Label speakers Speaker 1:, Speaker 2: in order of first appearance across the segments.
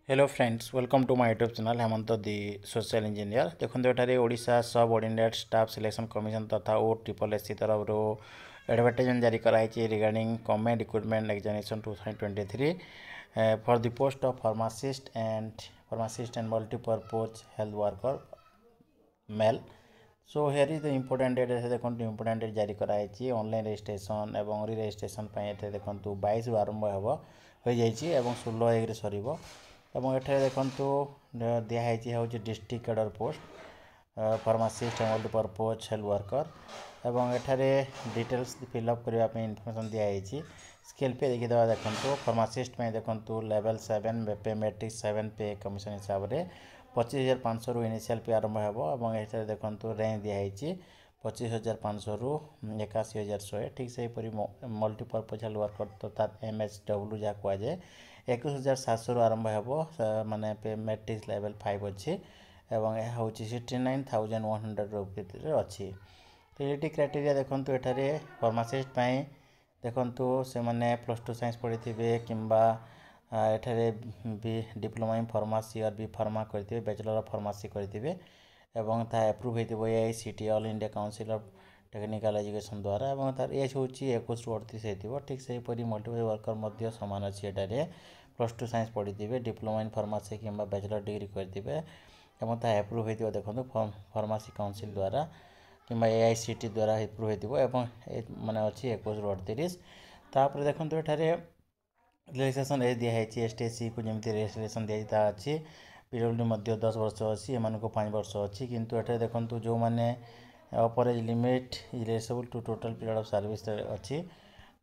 Speaker 1: Hello friends welcome to my YouTube channel Hemant the social engineer देखो एठारे Odisha subordinate staff selection commission तथा O triple SC तरफ advertisement जारी कराई regarding government recruitment examination 2023 for the post of pharmacist and multipurpose health worker male. So here is the important date देखो important date जारी कराई online registration और रि registration देखो 22 आरंभ हो जाइए 16 सर एठारे देखो दिखाई हूँ district cadre post pharmacist multipurpose health worker एवं एठारे डिटेल्स फिलअप करने इनफर्मेशन दिखाई स्केल पे देखीदे देखो फार्मासिस्ट में देखो लेवल 7 पे मैट्रिक 7 पे कमिशन हिसाब से 25,500 रु इनिशियल पे आरंभ हो एठारे देखो रेंज दिखाई 25,500 रु 81,100 ठीक से मल्टीपर्पज हेल्थ वर्कर तथा MHW जहाँ कहुए 21,700 रु आरंभ हो माने पे मैट्रिक लेवल 5 अच्छी एवं यह हूँ 69,100 रुपये अच्छी। तो ये क्राइटेरिया देखो एठारे फार्मासिस्ट देखो से मैंने +2 साइंस पढ़ी थे कि एठारे बी डिप्लोमा इन फार्मासी और बी फार्मा करते बैचलर ऑफ फार्मासी करते एवं ता एप्रूव होती AICTE all India council of technical education द्वारा एवं तार एज हूँ 21 रु 38 हो ठीक से मल्टीपल वर्कर सामान अच्छी एटारे +2 साइंस पढ़ी थे डिप्लोमा इन फार्मासी कि बैचलर डिग्री करते एप्रूव होती देखो फार्मासी काउंसिल द्वारा कि AICTE द्वारा एप्रूव होती माने अच्छी 21 रु 38 तापर देखो एठारे रिलैक्सेशन एज दिखाई ST/SC को जमी रिलैक्सेशन दिया अच्छी PWD 10 वर्ष अच्छी एम 5 वर्ष अच्छी किंतु एठारे देखो जो मैंने upper age limit is relaxable to total period of service अच्छी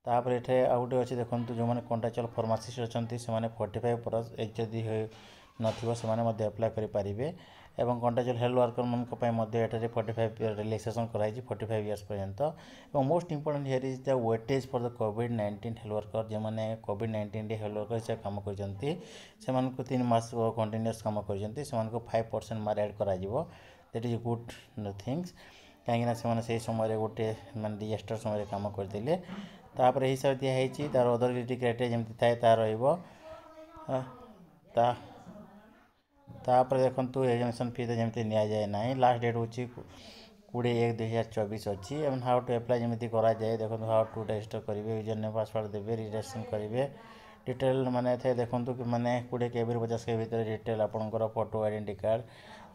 Speaker 1: तापर एठे आउटे अच्छी देखो जो मैंने कॉन्ट्राक्चुअल फार्मासिस्ट अच्छा से 45 प्लस एज जदि नथिबो से अप्लाई करें एवं कॉन्ट्राक्चुअल हेल्थ वर्कर मानक एठारे 45 रिलैक्सेशन कराई 45 इयर्स पर्यंत एवं most important here is the weightage for the covid health worker जो मैंने कोविड-19 हेल्थ वर्कर हिसाब काम कर 3 मास कंटिन्यूअस काम कर 5% मार्क ऐड करा दैट इज गुड थिंग्स कहीं से समय गोटे मैं डिजास्टर समय काम करते तापर हिसाब दिखाई तार अदर क्राइटेरिया जमी थाए ता तापर देखो एग्जामिनेशन फी तो जमी नि जाए ना लास्ट डेट हूँ 20/1/2024 अच्छी एवं हाउ टू एप्लाई जमी कराए देखो हाउ टू रजिस्टर करेंगे यूजर नेम पासवर्ड देवे रजिस्ट्रेशन करेंगे डिटेल माने थे देखो कि माने 20 के भीतर डिटेल आपंकर फोटो आइडेंटिटी कार्ड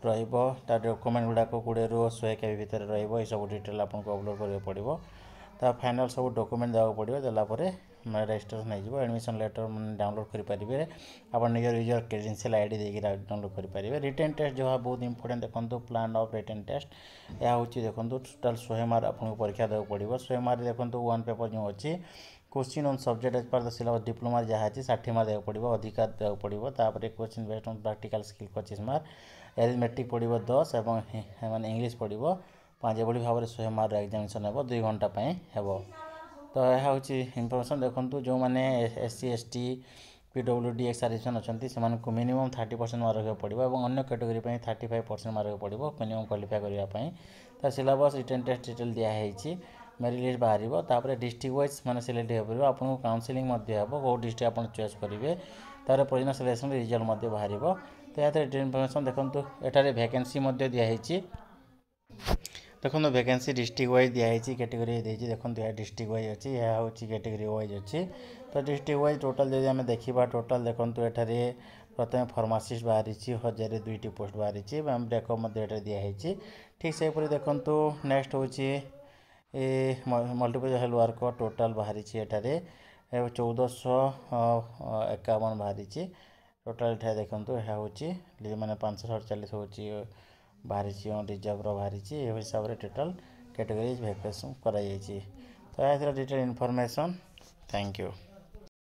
Speaker 1: रहा डॉक्यूमेंट गुड़ाक 20 रु 100 के भीतर रही डिटेल आपको अपलोड करा पड़ो ता फाइनल सब डॉक्यूमेंट देवा पड़ो देलापर मैं रजिस्ट्रेशन हो एडमिशन लेटर मैंने डाउनलोड करेंगे आप निजर यूजर क्रेडेंशियल आईडी देकर डाउनलोड करेंगे रिटन टेस्ट जो है बहुत इंपोर्टेंट देखो प्लान ऑफ रिटन टेस्ट यह हूँ देखो टोटाल 100 मार्क आपको परीक्षा देवा पड़ो 100 मार्क देखो वन पेपर जो अच्छी question on subject as per the syllabus diploma जहाँ अच्छी 60 मार्क देवा पड़ो अधिकार देवा पड़ो तापर question based on practical skill 25 mark arithmetic पड़ो 10 और इंग्लिश पड़ो 5 एभली भाव में 100 मार्क एग्जामिनेशन हो 2 घंटा हो। तो यह हूँ इनफर्मेशन देखो जो मैंने SC ST PWD एक्स-सर्विसमैन अच्छा से मिनिमम 30% मार्क रखा पड़ो और अन्य कैटेगरी 35% मार्क रखा पड़ो मिनिमम क्वालिफाई करने तो सिलेबस रिटन टेस्ट डिटेल दिखाई मेरिट लिस्ट बाहर तापर डिस्ट्रिक्ट वाइज मैंने सिलेक्ट हो आपको काउंसिलिंग हम कौ डिस्ट्रिक्ट आप चॉइस करेंगे तार प्रोविजनल सिलेक्शन रिजल्ट बाहर तो यहाँ इनफर्मेशन देखो एठारे वैकेंसी दिखाई देखो वैकेंसी डिस्ट्रिक्ट वाइज दिखाई कैटेगरी देखो यह डिस्ट्रिक्ट वाइज अच्छी यह हूँ कैटेगरी वाइज अच्छी तो डिस्ट्रिक्ट वाइज टोटाल जब आम देखा टोटाल देखो एठारे प्रथम फार्मासिस्ट बाहरी 1002 पोस्ट बाहरी ब्रेकअप दिखाई ठीक से देखो नेक्स्ट हूँ मल्टीपल हेल्थ वर्कर टोटाल बाहरी एठारे 1451 बाहरी टोटाल एठारे देखो यह हूँ मैंने 548 हूँ बाहरी रिजर्व बाहरी हिसाब से टोटाल कैटेगरी वैकेंसी कराई तो यह डिटेल इनफॉरमेशन थैंक यू।